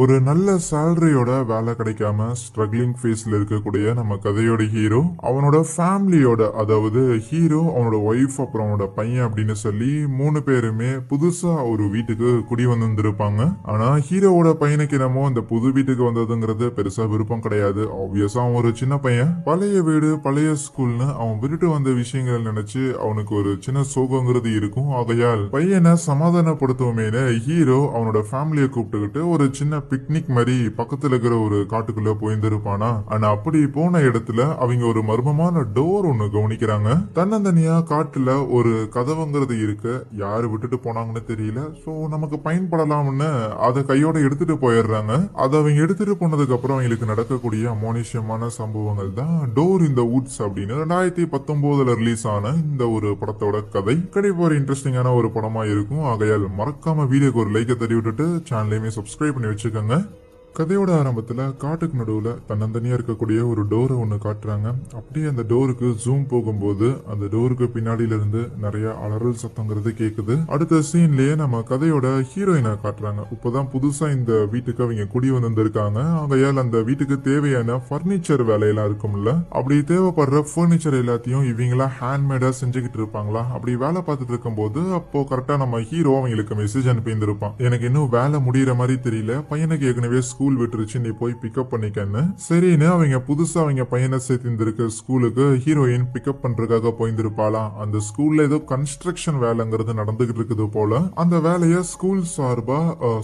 ஒரு நல்ல சேலரியோட வேலை கிடைக்காம ஸ்ட்ரகிளிங் ஃபேஸ்ல இருக்கக்கூடிய நம்ம கதையோட ஹீரோ அவனோட ஃபேமிலியோட, அதாவது ஹீரோ அவனோட ஒய்ஃப் அப்புறம் அவனோட பையன் அப்படின்னு சொல்லி 3 பேருமே புதுசா ஒரு வீட்டுக்கு குடி வந்திருப்பாங்க. ஆனா ஹீரோவோட பையனுக்கு என்னமோ இந்த புது வீட்டுக்கு வந்ததுங்கிறது பெருசா விருப்பம் கிடையாது. ஆப்வியஸா அவன் ஒரு சின்ன பையன், பழைய வீடு பழைய ஸ்கூல்னு அவன் விட்டுட்டு வந்த விஷயங்கள் நினைச்சு அவனுக்கு ஒரு சின்ன சோகங்கிறது இருக்கும். ஆகையால் பையனை சமாதானப்படுத்துவோமேனு ஹீரோ அவனோட ஃபேமிலியை கூப்பிட்டுக்கிட்டு ஒரு சின்ன பிக்னிக் மாதிரி பக்கத்துல இருக்கிற ஒரு காட்டுக்குள்ள போயிருந்திருப்பானா. ஆனா அப்படி போன இடத்துல அவங்க ஒரு மர்மமான டோர் ஒண்ணு கவனிக்கிறாங்க. தன்னந்தனியா காட்டுல ஒரு கதவுங்கிறது இருக்கு. யாரு விட்டுட்டு போனாங்கன்னு தெரியல. சோ நமக்கு பயன்படலாம்னு அதை கையோட எடுத்துட்டு போயிடுறாங்க. அதை அவங்க எடுத்துட்டு போனதுக்கு அப்புறம் அவங்களுக்கு நடக்கக்கூடிய அமானுஷ்யமான சம்பவங்கள் தான் டோர் இந்த வுட்ஸ் அப்படின்னு 2019 ரிலீஸ் ஆன இந்த ஒரு படத்தோட கதை. கண்டிப்பா ஒரு இன்ட்ரெஸ்டிங்கான ஒரு படமா இருக்கும். ஆகையால் மறக்காம வீடியோக்கு ஒரு லைக்கை தட்டி விட்டுட்டு சேனலையுமே சப்ஸ்கிரைப் பண்ணி வச்சுக்கோங்க. கதையோட ஆரம்பத்துல காட்டுக்கு நடுவுல தன்னந்தனியா இருக்கக்கூடிய ஒரு டோரை ஒண்ணு காட்டுறாங்க. அப்படியே அந்த டோருக்கு ஜூம் போகும்போது அந்த டோருக்கு பின்னாடியில இருந்து நிறைய அலறல் சத்தங்கிறது கேக்குது. அடுத்த சீன்லயே நம்ம கதையோட ஹீரோயினை காட்டுறாங்க. இப்பதான் புதுசா இந்த வீட்டுக்கு அவங்க குடி வந்திருக்காங்க. ஆகையால் அந்த வீட்டுக்கு தேவையான பர்னிச்சர் வேலையெல்லாம் இருக்கும்ல, அப்படி தேவைப்படுற பர்னிச்சர் எல்லாத்தையும் இவங்களா ஹேண்ட்மேடா செஞ்சுக்கிட்டு இருப்பாங்களா. அப்படி வேலை பார்த்துட்டு இருக்கும் போது அப்போ கரெக்டா நம்ம ஹீரோ அவங்களுக்கு மெசேஜ் அனுப்பியிருந்திருப்பான். எனக்கு இன்னும் வேலை முடியற மாதிரி தெரியல, பையனுக்கு ஏற்கனவே ஸ்கூல் விட்டுருச்சு, நீ போய் பிக்கப் பண்ணிக்கன்னு. சரின்னு அவங்க புதுசா அவங்க பையனை சேர்த்திருந்திருக்க ஸ்கூலுக்கு ஹீரோயின் பிக்கப் பண்றதுக்காக போயிருந்திருப்பாளாம். அந்த ஸ்கூல்ல ஏதோ கன்ஸ்ட்ரக்ஷன் வேலைங்கிறது நடந்துகிட்டு இருக்குது போல. அந்த வேலையை ஸ்கூல் சார்பா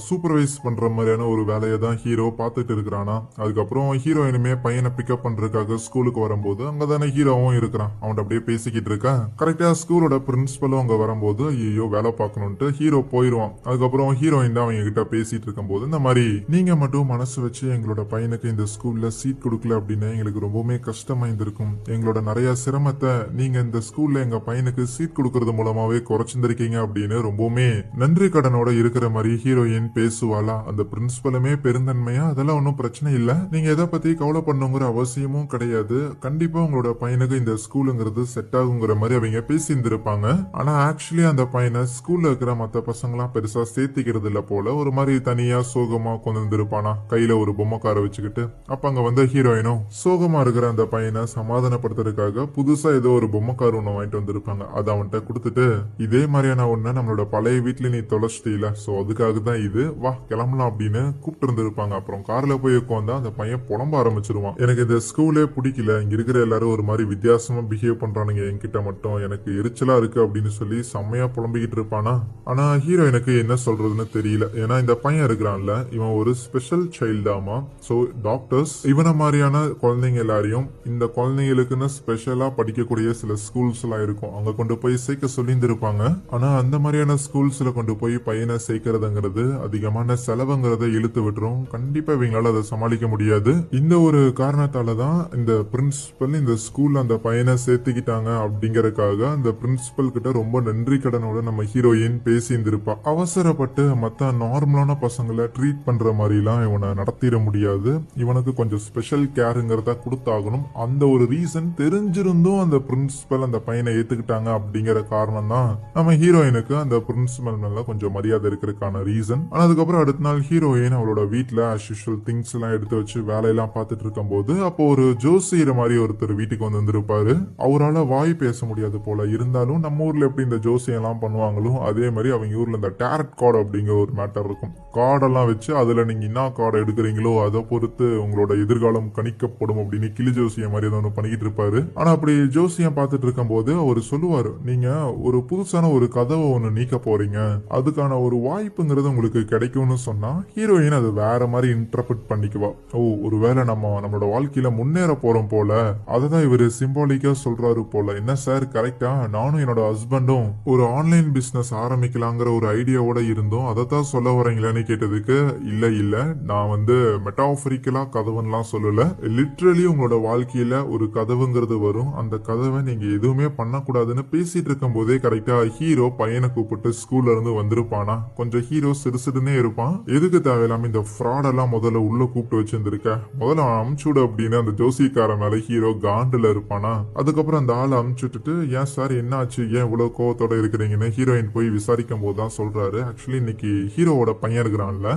சூப்பர்வைஸ் பண்ற மாதிரியான ஒரு வேலையை தான் ஹீரோ பார்த்துட்டு இருக்கிறானா. அதுக்கப்புறம் ஹீரோயினுமே பையனை பிக்கப் பண்றதுக்காக ஸ்கூலுக்கு வரும்போது அங்கதானே ஹீரோவும் இருக்கிறான். அவன்கிட்ட அப்படியே பேசிக்கிட்டு இருக்கா. கரெக்டா ஸ்கூலோட பிரின்சிபலும் அங்க வரும்போது ஐயோ வேலை பார்க்கணும்ட்டு ஹீரோ போயிருவான். அதுக்கப்புறம் ஹீரோயின் தான் அவங்க கிட்ட பேசிட்டு இருக்கும் போது இந்த மாதிரி நீங்க மட்டும் மனசு வச்சு எங்களோட பையனுக்கு இந்த ஸ்கூல்ல சீட் கொடுக்கல அப்படின்னு எங்களுக்கு ரொம்பவுமே கஷ்டமா இருந்திருக்கும். எங்களோட நிறைய சிரமத்தை நீங்க இந்த ஸ்கூல்ல எங்க பையனுக்கு சீட் கொடுக்கறது மூலமாவே குறைச்சிருக்கீங்க அப்படின்னு ரொம்பவுமே நன்றி கடனோட இருக்கிற மாதிரி ஹீரோயின் பேசுவாளா. அந்த பிரின்சிபலுமே பெருந்தன்மையா அதெல்லாம் ஒன்றும் பிரச்சனை இல்ல, நீங்க எதை பத்தி கவலை பண்ணுங்கிற அவசியமும் கிடையாது, கண்டிப்பா உங்களோட பையனுக்கு இந்த ஸ்கூலுங்கிறது செட் ஆகுங்கிற மாதிரி அவங்க பேசியிருந்திருப்பாங்க. ஆனா ஆக்சுவலி அந்த பையனை ஸ்கூல்ல இருக்கிற மத்த பசங்களாம் பெருசா சேர்த்திக்கிறது இல்ல போல, ஒரு மாதிரி தனியா சோகமா கொண்டு வந்திருப்பானா கையில ஒரு பொம்மைக்கார வச்சுக்கிட்டு. அப்ப அங்க வந்த ஹீரோயினும் சோகமா இருக்கிற அந்த பையனை சமாதானப்படுத்துறதுக்காக புதுசா ஏதோ ஒரு பொம்மைக்கார ஒண்ணு வாங்கிட்டு வந்திருப்பாங்க. அதை அவன்கிட்ட கொடுத்துட்டு இதே மாதிரியான ஒண்ணு நம்மளோட பழைய வீட்டுல நீ தொலைச்சிட்டீல, சோ அதுக்காக தான் இது, வா கிளம்பலாம் அப்படின்னு கூப்பிட்டு இருந்திருப்பாங்க. அப்புறம் கார்ல போய் உட்காந்தா அந்த பையன் புலம்ப ஆரம்பிச்சிருவான். எனக்கு இந்த ஸ்கூலே பிடிக்கல, இங்க இருக்கிற எல்லாரும் ஒரு மாதிரி வித்தியாசமா பிஹேவ் பண்றானுங்க, என்கிட்ட மட்டும் எனக்கு எரிச்சலா இருக்கு அப்படின்னு சொல்லி செம்மையா புலம்பிக்கிட்டு இருப்பானா. ஆனா ஹீரோயினுக்கு என்ன சொல்றதுன்னு தெரியல. ஏன்னா இந்த பையன் இருக்கிறான்ல, இவன் ஒரு ஸ்பெஷல் சைல்டாமா. சோ டாக்டர்ஸ் இவன மாதிரியான குழந்தைங்க எல்லாரையும் இந்த குழந்தைங்களுக்குன்னு ஸ்பெஷலா படிக்கக்கூடிய சில ஸ்கூல்ஸ் எல்லாம் இருக்கும், அங்க கொண்டு போய் சேர்க்க சொல்லியிருந்திருப்பாங்க. ஆனா அந்த மாதிரியான ஸ்கூல்ஸ்ல கொண்டு போய் பையனை சேர்க்கறதுங்கிறது அதிகமான செலவுங்கிறத இழுத்து விட்டுரும். கண்டிப்பா இவங்களால அதை சமாளிக்க முடியாது. இந்த ஒரு காரணத்தாலதான் இந்த பிரின்சிபல் இந்த ஸ்கூல்ல அந்த பையனை சேர்த்துக்கிட்டாங்க. அப்படிங்கறதுக்காக அந்த பிரின்சிபல் கிட்ட ரொம்ப நன்றி கடனோட நம்ம ஹீரோயின் பேசியிருந்திருப்பா. அவசரப்பட்டு மத்த நார்மலான பசங்களை ட்ரீட் பண்ற மாதிரிலாம் இவனை நடத்திட முடியாது, இவனுக்கு கொஞ்சம் ஸ்பெஷல் கேருங்கிறத கொடுத்தாகணும். அந்த ஒரு ரீசன் தெரிஞ்சிருந்தும் அந்த பிரின்சிபல் அந்த பையனை ஏத்துக்கிட்டாங்க. அப்படிங்கிற காரணம் தான் நம்ம ஹீரோயினுக்கு அந்த பிரின்சிபல் மேல கொஞ்சம் மரியாதை இருக்கிறதுக்கான ரீசன். ஆனா அதுக்கப்புறம் அடுத்த நாள் ஹீரோயின் அவளோட வீட்டுல as usual திங்ஸ் எல்லாம் எடுத்து வச்சு வேலையெல்லாம் பார்த்துட்டு இருக்கும் போது அப்போ ஒரு ஜோசியர் மாதிரி ஒருத்தர் வீட்டுக்கு வந்திருப்பாரு. அவரால் வாய் பேச முடியாது போல, இருந்தாலும் நம்ம ஊர்ல எப்படி இந்த ஜோசியம் எல்லாம் பண்ணுவாங்களோ அதே மாதிரி அவங்க ஊர்ல இந்த டேரட் கார்டு அப்படிங்கிற ஒரு மேட்டர் இருக்கும். கார்டெல்லாம் வச்சு அதுல நீங்க என்ன கார்டு எடுக்கிறீங்களோ அதை பொறுத்து உங்களோட எதிர்காலம் கணிக்கப்படும் அப்படின்னு கிளி ஜோசியம் மாதிரி ஒன்று பண்ணிக்கிட்டு இருப்பாரு. ஆனா அப்படி ஜோசியம் பார்த்துட்டு இருக்கும் போது அவர் சொல்லுவாரு, நீங்க ஒரு புதுசான ஒரு கதவை ஒண்ணு நீக்க போறீங்க, அதுக்கான ஒரு வாய்ப்புங்கிறது உங்களுக்கு கிடைக்கும்னு சொன்னா ஹீரோயின் அது வேற மாதிரி இன்டர்பிரட் பண்ணிக்குவா. ஓ ஒருவேளை நம்மளோட வாழ்க்கையில முன்னேற போறோம் போல, அததான் இவரு சிம்பாலிக்கா சொல்றாரு போல. என்ன சார் கரெக்டா, நானும் என்னோட ஹஸ்பண்டும் ஒரு ஆன்லைன் பிசினஸ் ஆரம்பிக்கலாங்கிற ஒரு ஐடியாவோட இருந்தோம், அதை தான் சொல்ல வரீங்களான்னு கேட்டதுக்கு இல்ல இல்ல, நான் வந்து மெட்டாஃபரிக்கலா கதவுலாம் சொல்லல, லிட்ரலி உங்களோட வாழ்க்கையில ஒரு கதவுங்கிறது வரும், அந்த கதவை நீங்க எதுவுமே பண்ணக்கூடாதுன்னு பேசிட்டு இருக்கும் போதே கரெக்டா ஹீரோ பையனை கூப்பிட்டு ஸ்கூல்ல இருந்து வந்திருப்பானா. கொஞ்சம் ஹீரோ சிறுசிடுனே இருப்பான். எதுக்கு தேவையில்லாம இந்த ஃப்ராட் எல்லாம் முதல்ல உள்ள கூப்பிட்டு வச்சிருந்திருக்க, முதல்ல அமுச்சுடு அப்படின்னு அந்த ஜோசிக்கார மேல ஹீரோ காண்டுல இருப்பானா. அதுக்கப்புறம் அந்த ஆளை அமுச்சுட்டு ஏன் சார் என்ன ஆச்சு, ஏன் இவ்வளவு கோவத்தோட இருக்கிறீங்கன்னு ஹீரோயின் போய் விசாரிக்கும் போதுதான் சொல்றாரு, ஆக்சுவலி இன்னைக்கு ஹீரோவோட பையன் இருக்கிறான்ல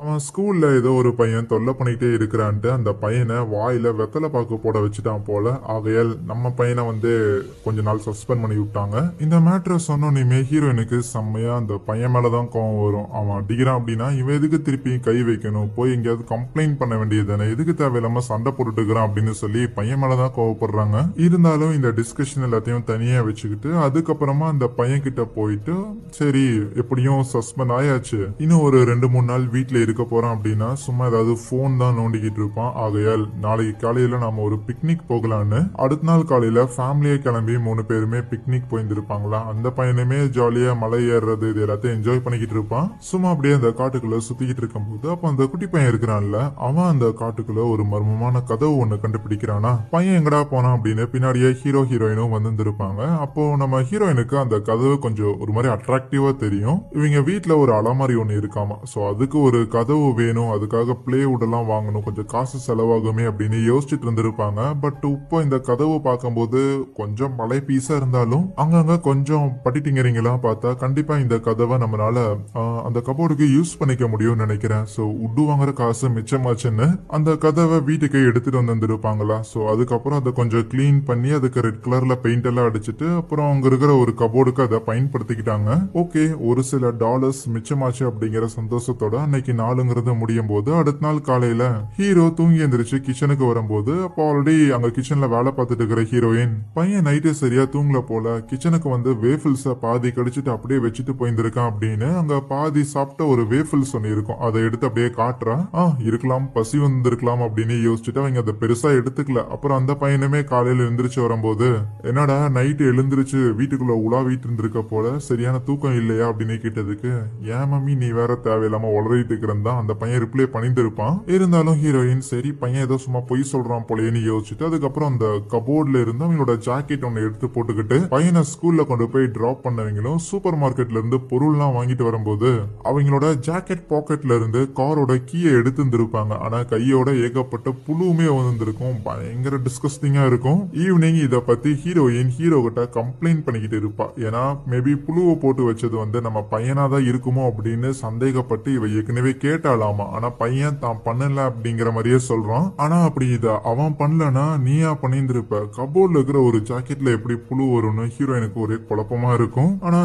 அவன் ஸ்கூல்ல ஏதோ ஒரு பையன் தொல்லை பண்ணிட்டே இருக்கிறான்ட்டு அந்த பையனை வாயில வெத்தலை பாக்கு போட வச்சுட்டான் போல. ஆகையால் நம்ம பையனை வந்து கொஞ்ச நாள் சஸ்பெண்ட் பண்ணி விட்டாங்க. இந்த மேட்ரை சொன்னோன்னே ஹீரோயினுக்கு செம்மையா அந்த பையன் மேலதான் கோவம் வரும். அவன் அடிக்கிறான் அப்படின்னா இவன் எதுக்கு திருப்பி கை வைக்கணும், போய் எங்கேயாவது கம்ப்ளைண்ட் பண்ண வேண்டியது தானே, எதுக்கு தேவையில்லாம சண்டை போட்டுக்கிறான் அப்படின்னு சொல்லி பையன் மேலதான் கோவப்படுறாங்க. இருந்தாலும் இந்த டிஸ்கஷன் எல்லாத்தையும் தனியா வச்சுக்கிட்டு அதுக்கப்புறமா அந்த பையன் கிட்ட போயிட்டு சரி எப்படியும் சஸ்பெண்ட் ஆயாச்சு, இன்னும் ஒரு 2-3 நாள் வீட்டுல இருக்க போறான் அப்படின்னா சும்மா ஏதாவது போன் தான் நோண்டிக்கிட்டு இருப்பான். ஆகையால் நாளைக்கு காலையில நாம ஒரு பிக்னிக் போகலான்னு அடுத்த நாள் காலையில ஃபேமிலியை கிளம்பி 3 பேருமே பிக்னிக் போயிருந்திருப்பாங்களா. அந்த பையனுமே ஜாலியா மலை ஏறுறது இது எல்லாத்தையும் என்ஜாய் பண்ணிக்கிட்டு இருப்பான். சும்மா அப்படியே அந்த காட்டுக்குள்ள சுத்திக்கிட்டு இருக்கும் போது அப்ப அந்த குட்டி பையன் இருக்கிறான்ல, அவன் அந்த காட்டுக்குள்ள ஒரு மர்மமான கதவு ஒண்ணு கண்டுபிடிக்கிறானா. பையன் எங்கடா போனான் அப்படின்னு பின்னாடியே ஹீரோ ஹீரோயினும் வந்திருப்பாங்க. அப்போ நம்ம ஹீரோயினுக்கு அந்த கதவு கொஞ்சம் ஒரு மாதிரி அட்ராக்டிவா தெரியும். இவங்க வீட்டுல ஒரு அலமாரி ஒண்ணு இருக்காமா. சோ அதுக்கு ஒரு கதவு வேணும், அதுக்காக பிளேவுட் எல்லாம் வாங்கணும், கொஞ்சம் காசு செலவாகுமே அப்படின்னு யோசிச்சுட்டு இருந்திருப்பாங்க. பட் இப்போ இந்த கதவு பார்க்கும்போது கொஞ்சம் பழைய பீஸா இருந்தாலும் அங்கங்க கொஞ்சம் பட்டிட்டிங்கிறீங்களாம் பார்த்தா கண்டிப்பா இந்த கதவை நம்மளால அந்த கபோர்டுக்கு யூஸ் பண்ணிக்க முடியும்னு நினைக்கிறேன். சோ உட்டு வாங்குற காசு மிச்சமாச்சுன்னு அந்த கதவை வீட்டுக்கு எடுத்துட்டு வந்திருப்பாங்களா. சோ அதுக்கப்புறம் அதை கொஞ்சம் கிளீன் பண்ணி அதுக்கு ரெட் கலர்ல பெயிண்ட் எல்லாம் அடிச்சுட்டு அப்புறம் அங்க இருக்கிற ஒரு கபோர்டுக்கு அதை பயன்படுத்திக்கிட்டாங்க. ஓகே, ஒரு சில டாலர்ஸ் மிச்சமாச்சு அப்படிங்கிற சந்தோஷத்தோட அன்னைக்கு நாளுங்கிறது முடியும் போது அடுத்த நாள் காலையில ஹீரோ தூங்கி எந்திரிச்சு கிச்சனுக்கு வரும்போது அப்போ ஆல்ரெடி அங்க கிச்சன்ல வேலை பார்த்துட்டு இருக்கிற ஹீரோயின் பையன் நைட்டு சரியா தூங்கல போல கிச்சனுக்கு வந்து வேஃபிள்ஸ பாதி கடிச்சிட்டு அப்படியே வச்சுட்டு போயிருந்திருக்கான் அப்படின்னு அங்க பாதி சாப்பிட்ட ஒரு வேஃபிள்ஸ் ஒன்னு இருக்கும், அதை எடுத்து அப்படியே காட்டுறா. இருக்கலாம், பசி வந்திருக்கலாம் அப்படின்னு யோசிச்சுட்டு அவங்க அதை பெருசா எடுத்துக்கல. அப்புறம் அந்த பையனுமே காலையில எழுந்திரிச்சு வரும்போது என்னடா நைட்டு எழுந்திரிச்சு வீட்டுக்குள்ள உலாவிட்டு இருந்திருக்க போல, சரியான தூக்கம் இல்லையா அப்படின்னு கேட்டதுக்கு ஏன் மம்மி நீ வேற தேவையில்லாம உளறிட்டு இருக்கிறதா அந்த பையன் ரிப்ளை பண்ணிருப்பான். இருந்தாலும் ஹீரோயின் சரி பையன் ஏதோ சும்மா பொய் சொல்றான் போலேன்னு யோசிச்சுட்டு அதுக்கப்புறம் அந்த கபோர்ட்ல இருந்து அவங்களோட ஜாக்கெட் ஒன்னு எடுத்து போட்டுக்கிட்டு பையனை ஸ்கூல்ல கொண்டு போய் டிராப் பண்ணவங்களும் சூப்பர் மார்க்கெட்ல இருந்து பொருள்லாம் வாங்கிட்டு வரும்போது அவங்களோட ஜாக்கெட் பாக்கெட்ல இருந்து காரோட கீயை எடுத்து இருந்திருப்பாங்க. ஆனா கையோட ஏகப்பட்ட புழுவுமே வந்திருக்கும், பயங்கர டிஸ்கஸ்டிங்கா இருக்கும். ஈவினிங் இத பத்தி ஹீரோயின் ஹீரோ கிட்ட கம்ப்ளைண்ட் பண்ணிக்கிட்டு இருப்பா. ஏன்னா மேபி புழுவை போட்டு வச்சது வந்து நம்ம பையனாதான் இருக்குமோ அப்படின்னு சந்தேகப்பட்டு இவ ஏற்கனவே கேட்டாலாமா. ஆனா பையன் தான் பண்ணல அப்படிங்கிற மாதிரியே சொல்றான். ஆனா அப்படி இத அவன் பண்ணலனா நீயா பண்ணியிருந்திருப்ப, கபோர்ட்ல இருக்கிற ஒரு ஜாக்கெட்ல எப்படி புழு வரும்னு ஹீரோயினுக்கு ஒரே குழப்பமா இருக்கும். ஆனா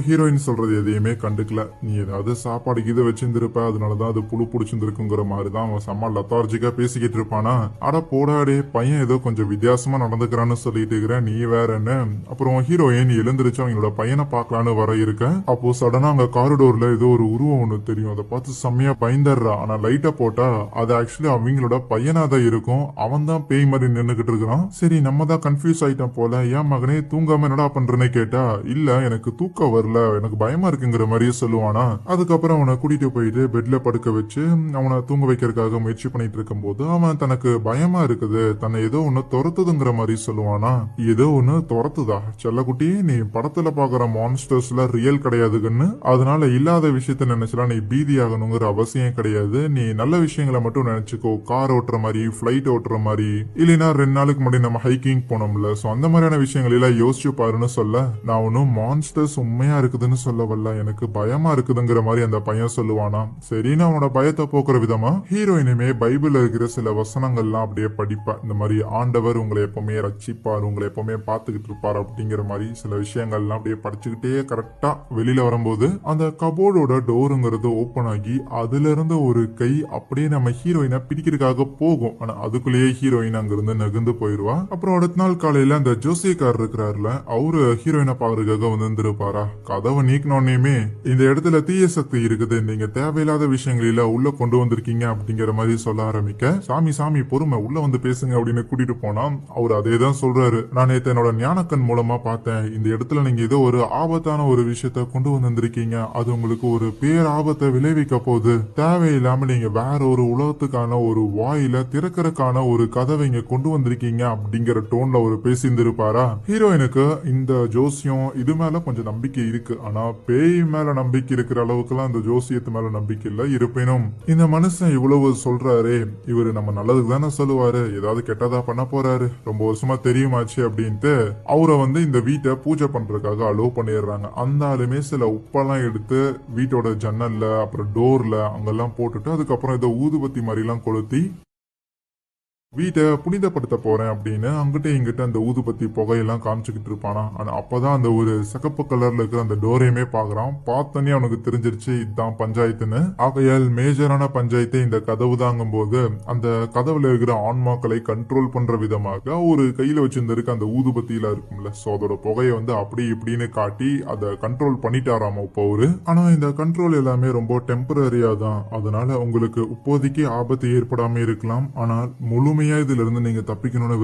ஹீரோயின் சொல்றது எதையுமே கண்டுக்கல. நீ ஏதாவது சாப்பாடு இதை வச்சிருந்திருப்ப, அதனாலதான் அது புழு பிடிச்சிருந்திருக்குங்கிற மாதிரிதான் அவன் செம்ம லத்தார்ஜிக்கா பேசிக்கிட்டு இருப்பானா. அட போடாடே பையன் ஏதோ கொஞ்சம் வித்தியாசமா நடந்துக்கிறான்னு சொல்லிட்டு இருக்கிற நீ வேற என்ன. அப்புறம் ஹீரோயின் எழுந்திருச்சு அவங்களோட பையனை பார்க்கலான்னு வர இருக்க. அப்போ சடனா அங்க காரிடோர்ல ஏதோ ஒரு உருவம் ஒண்ணு தெரியும். அதை பார்த்து செம்மையா பயந்துடுறா. ஆனா லைட்டா போட்டா அது ஆக்சுவலி அவங்களோட பையனா தான் இருக்கும். அவன் தான் பேய் மாதிரி நின்னுகிட்டு இருக்கிறான். சரி நம்ம தான் கன்ஃபியூஸ் ஆயிட்டோம் போல, ஏன் மகனே தூங்காம என்னடா பண்றேன்னு கேட்டா இல்ல எனக்கு தூக்கம் வரல எனக்கு பயமா இருக்குங்கிற மாதிரியே சொல்லுவானா. அதுக்கப்புறம் அவனை கூட்டிட்டு போயிட்டு பெட்ல படுக்க வச்சு அவனை தூங்க வைக்கிறதுக்காக முயற்சி பண்ணிட்டு இருக்கும் போது அவன் தனக்கு பயமா இருக்குது, தன்னை ஏதோ ஒண்ணு துரத்துதுங்கிற மாதிரி சொல்லுவானா. ஏதோ ஒண்ணு துரத்துதா செல்லக்குட்டி, நீ படத்துல பாக்குற மான்ஸ்டர்ஸ்ல ரியல் கிடையாதுன்னு, அதனால இல்லாத விஷயத்த நினைச்சலாம் நீ பீதி ஆகணுங்கிற அவசியம் கிடையாது. நீ நல்ல விஷயங்களை மட்டும் நினைச்சுக்கோ, கார் ஓட்டுற மாதிரி பிளைட் ஓட்டுற மாதிரி, இல்லைன்னா 2 நாளுக்கு முன்னாடி நம்ம ஹைக்கிங் போனோம்ல, சோ அந்த மாதிரியான விஷயங்கள் எல்லாம் யோசிச்சு பாருன்னு சொல்ல, நான் ஒன்னும் மான்ஸ்டர்ஸ் உண்மையா இருக்குதுன்னு சொல்ல வரல, எனக்கு பயமா இருக்குதுங்கிற மாதிரி அந்த பையன் சொல்லுவானா. சரின்னு அவனோட பயத்தை போக்குற விதமா ஹீரோயினுமே பைபிள்ல இருக்கிற சில வசனங்கள்லாம் அப்படியே படிப்பா. இந்த மாதிரி ஆண்டவர் உங்களை எப்பவுமே ரட்சிப்பார், உங்களை எப்பவுமே பார்த்துக்கிட்டு இருப்பார் அப்படிங்கிற மாதிரி சில விஷயங்கள்லாம் அப்படியே படிச்சுக்கிட்டே கரெக்டா வெளியில வரும்போது அந்த கபோர்டோட டோருங்கிறது ஓபன் ஆகி அதுல இருந்து ஒரு கை அப்படியே நம்ம ஹீரோயினை பிடிக்கிறதுக்காக போகும். ஆனா அதுக்குள்ளேயே ஹீரோயின் அங்கிருந்து நகர்ந்து போயிருவா. அப்புறம் அடுத்த நாள் காலையில அந்த ஜோசியக்காரர் இருக்கிறாருல, அவரு ஹீரோயினை பாக்குறதுக்காக வந்திருப்பாரா. கதவை நீக்கினோடனே இந்த இடத்துல தீய சக்தி இருக்குது, நீங்க தேவையில்லாத விஷயங்களில உள்ள கொண்டு வந்திருக்கீங்க அப்படிங்கிற மாதிரி சொல்ல ஆரம்பிக்க, சாமி பொறுமை உள்ள வந்து பேசுங்க அப்படின்னு கூட்டிட்டு போனா அவர் அதே தான் சொல்றாரு. நான் நேத்து என்னோட ஞானக்கண் மூலமா பார்த்தேன், இந்த இடத்துல நீங்க ஏதோ ஒரு ஆபத்தான ஒரு விஷயத்த கொண்டு வந்திருக்கீங்க, அது உங்களுக்கு ஒரு பேர் ஆபத்தை விளைவிக்க போகுது, தேவையில்லாம நீங்க வேற ஒரு உலகத்துக்கான ஒரு வாயில திறக்கறக்கான ஒரு கதவை இங்க கொண்டு வந்திருக்கீங்க அப்படிங்கிற டோன்ல ஒரு பேசியிருந்திருப்பாரா. ஹீரோயினுக்கு இந்த ஜோசியம் இது மேல கொஞ்சம் நம்பிக்கை இருக்கு, ஆனா பேய் மேல நம்பிக்கை இருக்கிற அளவுக்கு எல்லாம் இந்த ஜோசியத்து மேல நம்பிக்கை இல்ல. இருப்பினும் இந்த மனுஷன் இவ்வளவு சொல்றாரே, இவரு நம்ம நல்லதுக்கு தானே சொல்லுவாரு, ஏதாவது கெட்டதா பண்ண போறாரு, ரொம்ப வருஷமா தெரியுமாச்சு அப்படின்ட்டு அவரை வந்து இந்த வீட்டை பூஜை பண்றதுக்காக அலோவ் பண்ணிடுறாங்க. அந்த ஆளுமே சில உப்பெல்லாம் எடுத்து வீட்டோட ஜன்னல்ல அப்புறம் டோர்ல இருக்கும்ல அங்கெல்லாம் போட்டுட்டு அதுக்கப்புறம் ஏதோ ஊதுபத்தி மாதிரிலாம் கொளுத்தி வீட்டை புனிதப்படுத்த போறேன் அப்படின்னு அங்கிட்ட இங்கிட்ட அந்த ஊதுபத்தி புகையெல்லாம் காமிச்சுக்கிட்டு இருப்பானா. ஆனா அப்பதான் அந்த ஒரு சிகப்பு கலர்ல இருக்கிற அந்த டோரையுமே பாக்குறான். பார்த்தோன்னே அவனுக்கு தெரிஞ்சிருச்சு இதுதான் பஞ்சாயத்துன்னு. ஆகையால் மேஜரான பஞ்சாயத்து இந்த கதவு தாங்கும் போது அந்த கதவுல இருக்கிற ஆன்மாக்களை கண்ட்ரோல் பண்ற விதமாக ஒரு கையில வச்சிருந்திருக்க அந்த ஊதுபத்தியில இருக்கும்ல, சோ அதோட புகையை வந்து அப்படி இப்படின்னு காட்டி அதை கண்ட்ரோல் பண்ணிட்டாராமா இப்போ அவரு. ஆனா இந்த கண்ட்ரோல் எல்லாமே ரொம்ப டெம்பரரியா தான், அதனால உங்களுக்கு இப்போதைக்கு ஆபத்து ஏற்படாம இருக்கலாம். ஆனால் முழுமையா இதுல இருந்து நீங்க தப்பிக்கணும்னு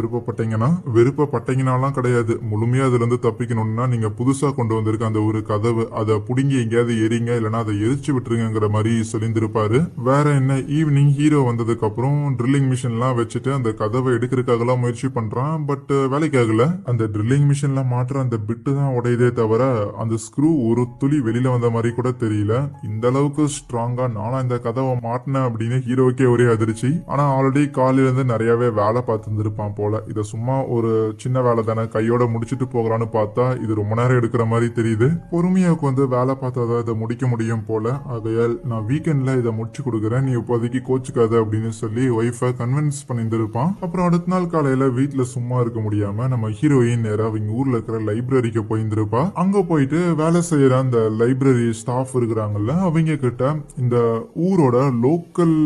விருப்பப்பட்டீங்கன்னாலாம் கிடையாது. முழுமையா இதுல இருந்து தப்பிக்கணும்னா நீங்க புதுசா கொண்டு வந்திருக்க அந்த ஒரு கதவு அதை புடுங்கி எங்கேயாவது எரிங்க, இல்லைன்னா அதை எரிச்சு விட்டுருங்கிற மாதிரி சொல்லியிருந்திருப்பாரு. வேற என்ன, ஈவினிங் ஹீரோ வந்ததுக்கு அப்புறம் ட்ரில்லிங் மிஷின் எல்லாம் வச்சுட்டு அந்த கதவை எடுக்கிறதுக்காக முயற்சி பண்றான். பட் வேலைக்கு ஆகல. அந்த ட்ரில்லிங் மிஷின்ல மாற்ற அந்த பிட்டு தான் உடையதே தவிர அந்த ஸ்க்ரூ ஒரு துளி வெளியில வந்த மாதிரி கூட தெரியல. இந்த அளவுக்கு ஸ்ட்ராங்கா நானா இந்த கதவை மாட்டினேன் அப்படின்னு ஹீரோவுக்கே ஒரே அதிர்ச்சி. ஆனா ஆல்ரெடி காலையில இருந்து நிறையவே வேலை பார்த்துருப்பான் போல. இதை சும்மா ஒரு சின்ன வேலை தானே கையோட முடிச்சுட்டு போகலான்னு பார்த்தா இது ரொம்ப நேரம் எடுக்கிற மாதிரி தெரியுது. பொறுமையாவுக்கு வந்து வேலை பார்த்தாதான் இதை முடிக்க முடியும் போல. ஆகையால் நான் வீக்கெண்ட்ல இதை முடிச்சு கொடுக்குறேன், நீ இப்போதைக்கு கோச்சுக்காத அப்படின்னு சொல்லி ஒய்ஃபை கன்வின்ஸ் பண்ணியிருந்திருப்பான். அப்புறம் அடுத்த நாள் காலையில வீட்டுல சும்மா இருக்க முடியாம நம்ம ஹீரோயின் நேரா அவங்க ஊர்ல இருக்கிற லைப்ரரிக்கு போயிருந்திருப்பா. அங்க போயிட்டு வேலை செய்யற அந்த லைப்ரரி ஸ்டாஃப் இருக்கிறாங்கல்ல, அவங்க கிட்ட இந்த ஊரோட லோக்கல்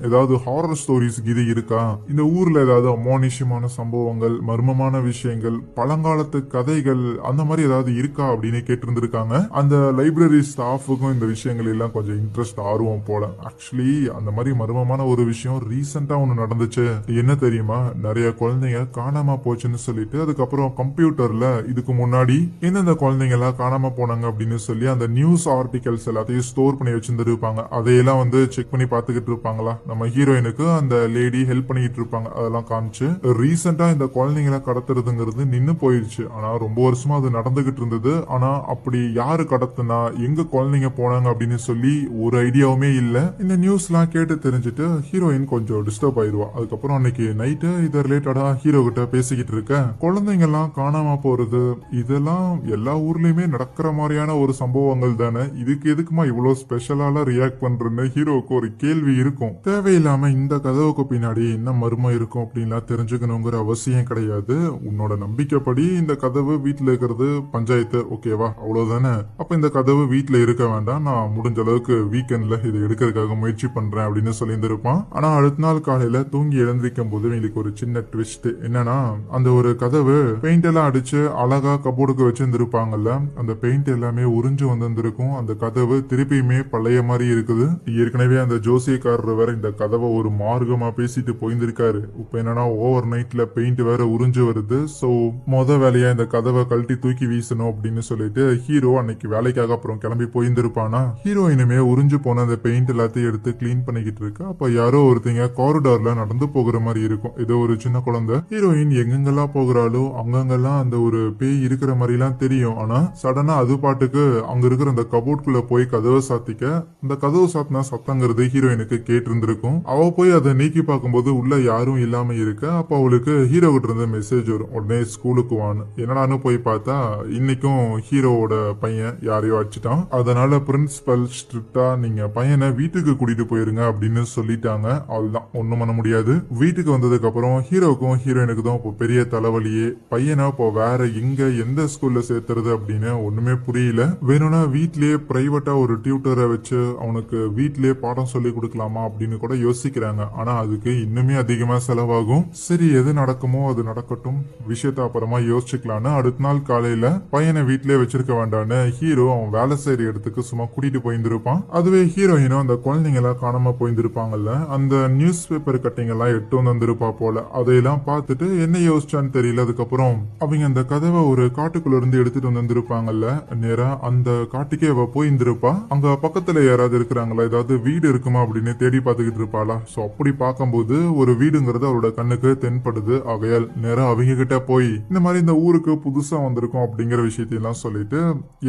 ஏதாவது ஹாரர் ஸ்டோரிஸ் இது இருக்கா, இந்த ஊர்ல ஏதாவது அமானுஷ்யமான சம்பவங்கள், மர்மமான விஷயங்கள், பழங்காலத்து கதைகள் அந்த மாதிரி ஏதாவது இருக்கா அப்படின்னு கேட்டிருந்திருக்காங்க. அந்த லைப்ரரி ஸ்டாஃபுக்கும் இந்த விஷயங்கள் எல்லாம் கொஞ்சம் இன்ட்ரெஸ்ட் ஆர்வம் போல. ஆக்சுவலி அந்த மாதிரி மர்மமான ஒரு விஷயம் ரீசெண்டா ஒண்ணு நடந்துச்சு. என்ன தெரியுமா, நிறைய குழந்தைங்க காணாம போச்சுன்னு சொல்லிட்டு அதுக்கப்புறம் கம்ப்யூட்டர்ல இதுக்கு முன்னாடி எந்தெந்த குழந்தைங்க எல்லாம் காணாம போனாங்க அப்படின்னு சொல்லி அந்த நியூஸ் ஆர்டிகல்ஸ் எல்லாத்தையும் ஸ்டோர் பண்ணி வச்சிருந்திருப்பாங்க. அதையெல்லாம் வந்து செக் பண்ணி பாத்துக்கிட்டு இருப்பாங்களா நம்ம ஹீரோயினுக்கு அந்த லேடி ஹெல்ப் பண்ணிட்டு இருப்பாங்க. அதெல்லாம் காமிச்சு ரீசெண்டா இந்த குழந்தைங்களை கடத்துறதுங்கிறது நின்னு போயிருச்சு. ஆனா ரொம்ப வருஷமா அது நடந்துகிட்டு இருந்தது. ஆனா அப்படி யாரு கடத்துனா, எங்க குழந்தைங்க போனாங்க அப்படின்னு சொல்லி ஒரு ஐடியாவுமே இல்ல. இந்த நியூஸ் எல்லாம் கேட்டு தெரிஞ்சுட்டு ஹீரோயின் கொஞ்சம் டிஸ்டர்ப் ஆயிடுவா. அதுக்கப்புறம் அன்னைக்கு நைட்டு இதை ரிலேட்டடா ஹீரோ கிட்ட பேசிக்கிட்டு இருக்க, குழந்தைங்க எல்லாம் காணாம போறது இதெல்லாம் எல்லா ஊர்லயுமே நடக்கிற மாதிரியான ஒரு சம்பவங்கள் தானே, இதுக்கு எதுக்குமா இவ்வளவு ஸ்பெஷலால ரியாக்ட் பண்றேன்னு ஹீரோவுக்கு ஒரு கேள்வி இருக்கும். தேவையில்லாம இந்த கதவுக்கு பின்னாடி என்ன மர்மம் இருக்கும் அப்படின்லாம் தெரிஞ்சுக்கணுங்கிற அவசியம் கிடையாது. உன்னோட நம்பிக்கைப்படி இந்த கதவு வீட்டுல இருக்கிறது பஞ்சாயத்து, ஓகேவா, அவ்வளவுதானே. அப்ப இந்த கதவு வீட்டுல இருக்க வேண்டாம், நான் முடிஞ்ச அளவுக்கு வீக்கெண்ட்ல இதை எடுக்கிறதுக்காக முயற்சி பண்றேன் அப்படின்னு சொல்லியிருந்திருப்பான். ஆனா அடுத்த நாள் காலையில தூங்கி எழுந்திருக்கும் போது இவங்களுக்கு ஒரு சின்ன ட்விஸ்ட் என்னன்னா, அந்த ஒரு கதவு பெயிண்ட் எல்லாம் அடிச்சு அழகா கபோர்டுக்கு வச்சிருந்திருப்பாங்கல்ல, அந்த பெயிண்ட் எல்லாமே உறிஞ்சு வந்திருக்கும். அந்த கதவு திருப்பியுமே பழைய மாதிரி இருக்குது. ஏற்கனவே அந்த ஜோசியக்காரர் வேற இந்த கதவை ஒரு மார்க்கமா பேசிட்டு போயிருந்திருக்காரு. இப்ப என்னன்னா ஓவர் நைட்ல பெயிண்ட் வேற உறிஞ்சு வருது. சோ மொத வேலையா இந்த கதவை கழட்டி தூக்கி வீசணும் அப்படின்னு சொல்லிட்டு ஹீரோ அன்னைக்கு வேலைக்காக அப்புறம் கிளம்பி போயிருந்திருப்பானா. ஹீரோயினுமே உறிஞ்சு போன அந்த பெயிண்ட் எல்லாத்தையும் எடுத்து கிளீன் பண்ணிக்கிட்டு இருக்கு. அப்ப யாரோ ஒருத்தங்க காரிடார்ல நடந்து போகிற மாதிரி இருக்கும். ஏதோ ஒரு சின்ன குழந்தை. ஹீரோயின் எங்கெங்கெல்லாம் போகிறாளோ அங்கங்கெல்லாம் அந்த ஒரு பேய் இருக்கிற மாதிரி எல்லாம் தெரியும். ஆனா சடனா அது பாட்டுக்கு அங்க இருக்கிற அந்த கபோர்ட்குள்ள போய் கதவை சாத்திக்க, அந்த கதவு சாத்தினா சத்தங்கிறது ஹீரோயினுக்கு கேட்டு இருந்திருக்கும். அவ போய் அதை நீக்கி பார்க்கும்போது உள்ள யாரும் இல்லாம இருக்க. அப்ப அவளுக்கு ஹீரோ கிட்ட இருந்து மெசேஜ் வரும், உடனே ஸ்கூலுக்கு வான்னு. என்னடான்னு போய் பார்த்தா இன்னைக்கும் ஹீரோவோட பையன் யாரையோ அடிச்சிட்டான். அதனால பிரின்சிபல் ஸ்ட்ரிக்டா நீங்க பையனை வீட்டுக்கு கூட்டிட்டு போயிருங்க அப்படின்னு சொல்லிட்டாங்க. அவள்தான் ஒண்ணும் பண்ண முடியாது. வீட்டுக்கு வந்ததுக்கு அப்புறம் ஹீரோக்கும் ஹீரோயினுக்கு தான் இப்போ பெரிய தலைவலியே. பையனை இப்போ வேற எங்க எந்த ஸ்கூல்ல சேர்த்துறது அப்படின்னு ஒண்ணுமே புரியல. வேணும்னா வீட்லயே பிரைவேட்டா ஒரு டியூட்டரை வச்சு அவனுக்கு வீட்லயே பாடம் சொல்லி கொடுக்கலாமா அப்படின்னு கூட யோசிக்கிறாங்க. ஆனா அதுக்கு இன்னுமே அதிகமா செலவாகும். சரி எது நடக்குமோ அது நடக்கட்டும், விஷயத்த அப்புறமா யோசிச்சுக்கலான்னு அடுத்த நாள் காலையில பையனை வீட்லயே வச்சிருக்க வேண்டான்னு ஹீரோ அவன் வேலை செய்யற இடத்துக்கு சும்மா கூட்டிட்டு போயிருந்திருப்பான். அதுவே ஹீரோயினும் அந்த குழந்தைங்க எல்லாம் காணாம போயிருந்திருப்பாங்கல்ல, அந்த நியூஸ் பேப்பர் கட்டிங் எல்லாம் எட்டு வந்திருப்பா போல. அதையெல்லாம் பார்த்துட்டு என்ன யோசிச்சான்னு தெரியல. அதுக்கப்புறம் அவங்க அந்த கதவை ஒரு காட்டுக்குள்ள இருந்து எடுத்துட்டு வந்திருப்பாங்கல்ல, நேரா அந்த காட்டுக்கே அவ போயிருந்திருப்பா. அங்க பக்கத்துல யாராவது இருக்கிறாங்களா, ஏதாவது வீடு இருக்குமா அப்படின்னு தேடி பார்த்துக்கிட்டு இருப்பாளா. சோ அப்படி பார்க்கும்போது ஒரு வீடுங்கிறது அவரோட கண்ணுக்கு தென்படுது. ஆகையால் நேரம் அவங்க கிட்ட போய் இந்த மாதிரி இந்த ஊருக்கு புதுசா வந்திருக்கோம் அப்படிங்கிற விஷயத்தையெல்லாம் சொல்லிட்டு,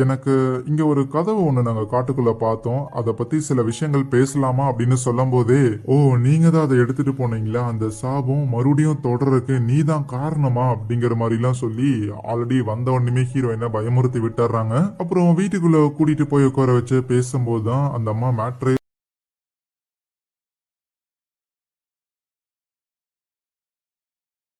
எனக்கு இங்க ஒரு கதவு ஒண்ணு நாங்க காட்டுக்குள்ள பார்த்தோம், அதை பத்தி சில விஷயங்கள் பேசலாமா அப்படின்னு சொல்லும் போதே, ஓ நீங்க தான் அதை எடுத்துட்டு போனீங்களா, அந்த சாபம் மறுபடியும் தொடர்றதுக்கு நீ தான் காரணமா அப்படிங்கிற மாதிரி எல்லாம் சொல்லி ஆல்ரெடி வந்த உடனே ஹீரோயினை பயமுறுத்தி விட்டுறாங்க. அப்புறம் வீட்டுக்குள்ள கூட்டிட்டு போய் உட்கார வச்சு பேசும்போதுதான் அந்த அம்மா மேட்ரை